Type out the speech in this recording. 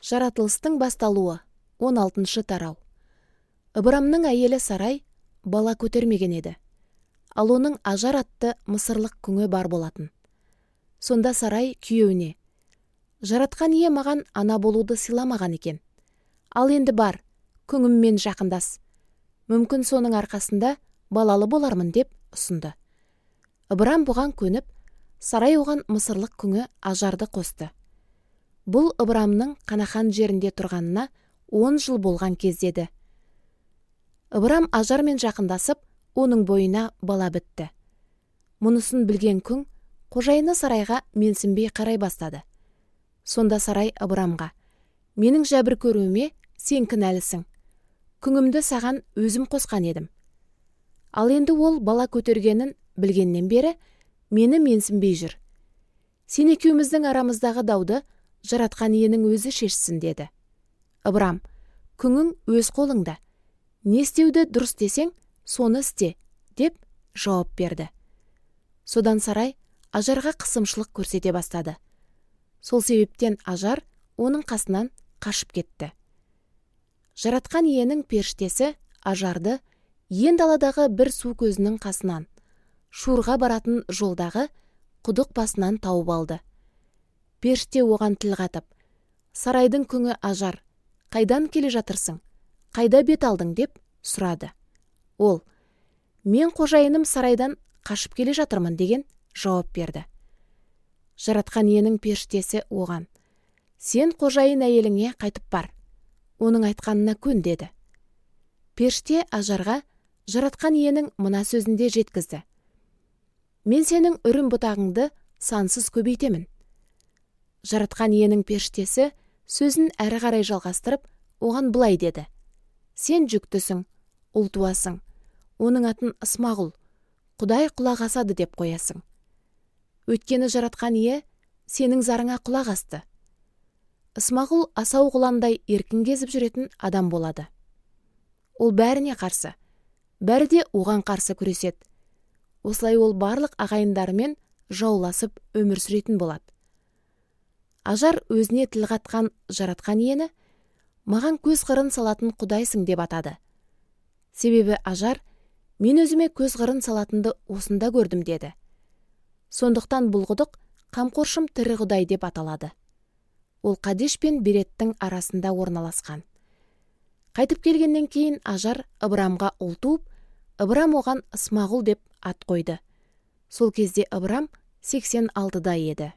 Жаратылыстың басталуы 16 тарау. Ыбырамның әйелі Сарай бала көтермеген еді. Ал оның Ажар атты мысырлық күңі бар болатын. Сонда Сарай күйеуіне: «Жаратқан ие маған ана болуды сыйламаған екен. Ал енді бар, күңіммен жақындас. Мүмкін соның арқасында балалы болармын» деп ұсынды. Ыбырам бұған көніп, Сарай оған мысырлық күңі Ажарды қосты. Бұл Ыбырамның Қанахан жерінде тұрғанына 10 жыл болған кездеді. Ыбырам Ажармен жақындасып, оның бойына бала бітті. Мұнысын білген күң қожайыны Сарайға менсінбей қарай бастады. Сонда Сарай Ыбырамға: «Менің жәбір көруіме сен кінәлісің. Күңімді саған өзім қосқан едім. Ал енді ол бала көтергенін білгеннен бері мені менсінбей жүр. Сен екеуміздің арамыздағы дауды жаратқан иенің өзі шешсін» деді. Ыбырам: «Күңің өз қолыңда. Не істеуді дұрыс десең, соны істе» деп жауап берді. Содан Сарай Ажарға қысымшылық көрсете бастады. Сол себептен Ажар оның қасынан қашып кетті. Жаратқан иенің періштесі Ажарды ен даладағы бір су көзінің қасынан, Шурға баратын жолдағы құдық басынан тауып алды. Періште оған тіл қатып: «Сарайдың күңі Ажар, қайдан келе жатырсың? Қайда бет алдың?» деп сұрады. Ол: «Мен қожайыным Сарайдан қашып келе жатырмын» деген жауап берді. Жаратқан иенің періштесі оған: «Сен қожайын әйеліңе қайтып бар, оның айтқанына көн» деді. Періште Ажарға жаратқан иенің мына сөзінде жеткізді: «Мен сенің үрім бұтағыңды сансыз көбейтемін». Жаратқан иенің періштесі сөзін әрі қарай жалғастырып, оған былай деді: «Сен жүктісің, ұл туасың, оның атын Ысмағұл, Құдай құлақ асады деп қоясың. Өйткені жаратқан ие сенің зарыңа құлақ асты. Ысмағұл асау құландай еркін кезіп жүретін адам болады. Ол бәріне қарсы, бәрі де оған қарсы күреседі. Осылай ол барлық ағайындарымен жауласып өмір сүретін болады». Ажар өзіне тіл қатқан жаратқан иені маған көз қырын салатын Құдайсың деп атады. Себебі Ажар мен өзіме көз қырын салатынды осында көрдім деді. Сондықтан бұл құдық қамқоршым тірі Құдай деп аталады. Ол Қадеш пен Береттің арасында орналасқан. Қайтып келгеннен кейін Ажар Ыбырамға ұл туып, Ыбырам оған Ысмағұл деп ат қойды. Сол кезде Ыбырам 86-да еді.